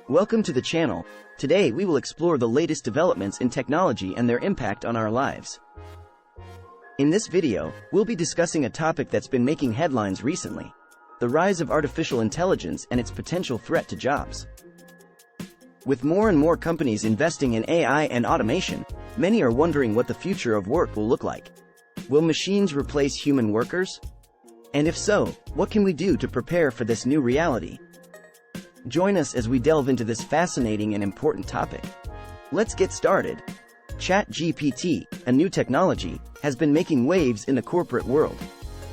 Welcome to the channel. Today we will explore the latest developments in technology and their impact on our lives. In this video, we'll be discussing a topic that's been making headlines recently: the rise of artificial intelligence and its potential threat to jobs. With more and more companies investing in AI and automation, many are wondering what the future of work will look like. Will machines replace human workers? And if so, what can we do to prepare for this new reality? Join us as we delve into this fascinating and important topic. Let's get started. ChatGPT, a new technology, has been making waves in the corporate world.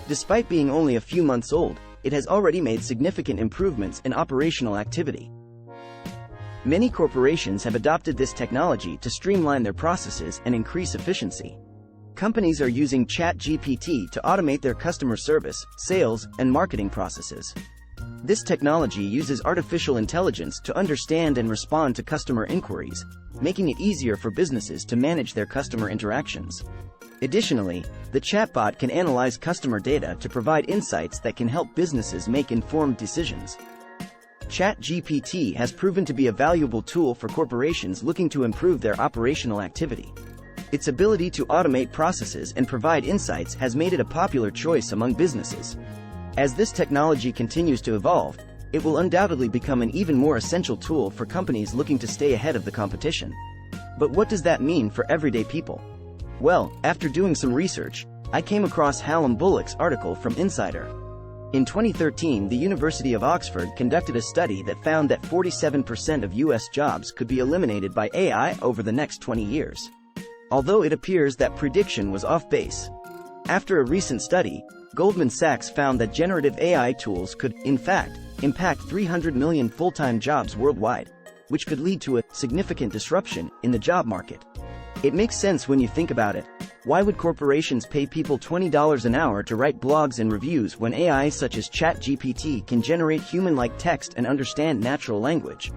Despite being only a few months old, it has already made significant improvements in operational activity. Many corporations have adopted this technology to streamline their processes and increase efficiency. Companies are using ChatGPT to automate their customer service, sales, and marketing processes. This technology uses artificial intelligence to understand and respond to customer inquiries, making it easier for businesses to manage their customer interactions. Additionally, the chatbot can analyze customer data to provide insights that can help businesses make informed decisions. ChatGPT has proven to be a valuable tool for corporations looking to improve their operational activity. Its ability to automate processes and provide insights has made it a popular choice among businesses. As this technology continues to evolve, it will undoubtedly become an even more essential tool for companies looking to stay ahead of the competition. But what does that mean for everyday people? Well, after doing some research, I came across Hallam Bullock's article from Insider. In 2013, the University of Oxford conducted a study that found that 47% of US jobs could be eliminated by AI over the next 20 years. Although it appears that prediction was off base. After a recent study, Goldman Sachs found that generative AI tools could, in fact, impact 300 million full-time jobs worldwide, which could lead to a significant disruption in the job market. It makes sense when you think about it. Why would corporations pay people $20 an hour to write blogs and reviews when AI such as ChatGPT can generate human-like text and understand natural language?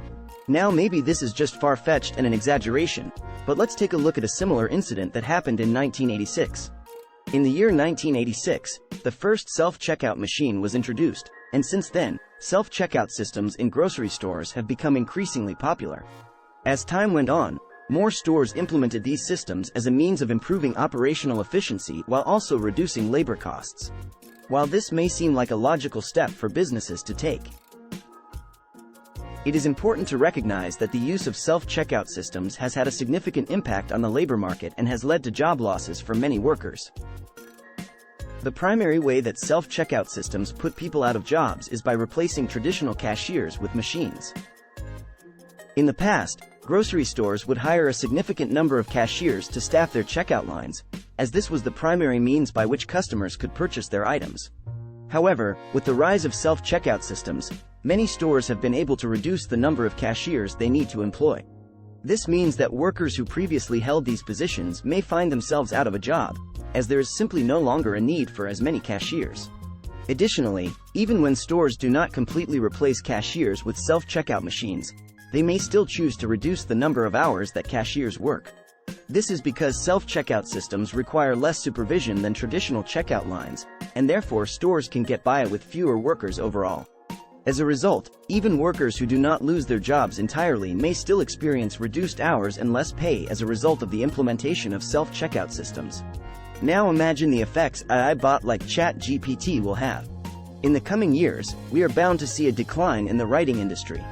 Now maybe this is just far-fetched and an exaggeration, but let's take a look at a similar incident that happened in 1986. In the year 1986, the first self-checkout machine was introduced, and since then, self-checkout systems in grocery stores have become increasingly popular. As time went on, more stores implemented these systems as a means of improving operational efficiency while also reducing labor costs. While this may seem like a logical step for businesses to take, it is important to recognize that the use of self-checkout systems has had a significant impact on the labor market and has led to job losses for many workers. The primary way that self-checkout systems put people out of jobs is by replacing traditional cashiers with machines. In the past, grocery stores would hire a significant number of cashiers to staff their checkout lines, as this was the primary means by which customers could purchase their items. However, with the rise of self-checkout systems, many stores have been able to reduce the number of cashiers they need to employ. This means that workers who previously held these positions may find themselves out of a job, as there is simply no longer a need for as many cashiers. Additionally, even when stores do not completely replace cashiers with self-checkout machines, they may still choose to reduce the number of hours that cashiers work. This is because self-checkout systems require less supervision than traditional checkout lines, and therefore stores can get by with fewer workers overall. As a result, even workers who do not lose their jobs entirely may still experience reduced hours and less pay as a result of the implementation of self-checkout systems. Now imagine the effects AI bot like ChatGPT will have. In the coming years, we are bound to see a decline in the writing industry.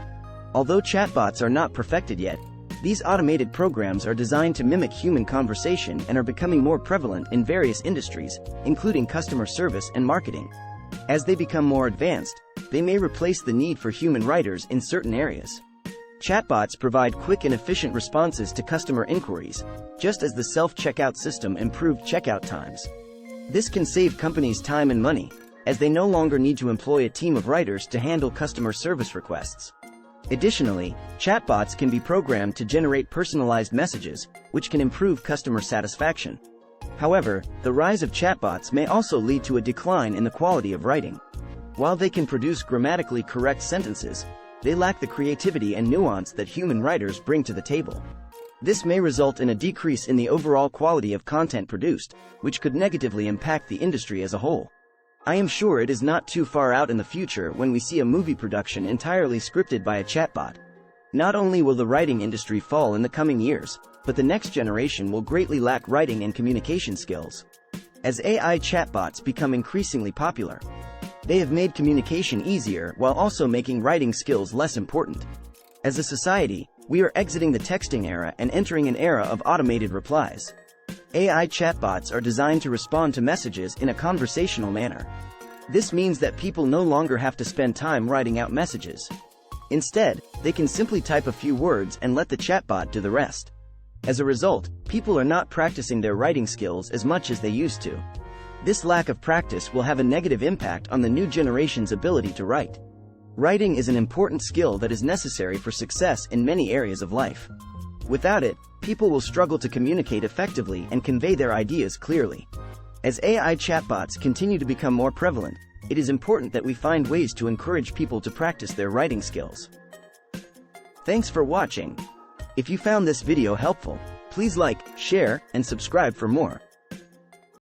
Although chatbots are not perfected yet, these automated programs are designed to mimic human conversation and are becoming more prevalent in various industries, including customer service and marketing. As they become more advanced, they may replace the need for human writers in certain areas. Chatbots provide quick and efficient responses to customer inquiries, just as the self-checkout system improved checkout times. This can save companies time and money, as they no longer need to employ a team of writers to handle customer service requests. Additionally, chatbots can be programmed to generate personalized messages, which can improve customer satisfaction. However, the rise of chatbots may also lead to a decline in the quality of writing. While they can produce grammatically correct sentences, they lack the creativity and nuance that human writers bring to the table. This may result in a decrease in the overall quality of content produced, which could negatively impact the industry as a whole. I am sure it is not too far out in the future when we see a movie production entirely scripted by a chatbot. Not only will the writing industry fall in the coming years, but the next generation will greatly lack writing and communication skills. As AI chatbots become increasingly popular, they have made communication easier while also making writing skills less important. As a society, we are exiting the texting era and entering an era of automated replies. AI chatbots are designed to respond to messages in a conversational manner. This means that people no longer have to spend time writing out messages. Instead, they can simply type a few words and let the chatbot do the rest. As a result, people are not practicing their writing skills as much as they used to. This lack of practice will have a negative impact on the new generation's ability to write. Writing is an important skill that is necessary for success in many areas of life. Without it, people will struggle to communicate effectively and convey their ideas clearly. As AI chatbots continue to become more prevalent, it is important that we find ways to encourage people to practice their writing skills. Thanks for watching. If you found this video helpful, please like, share, and subscribe for more.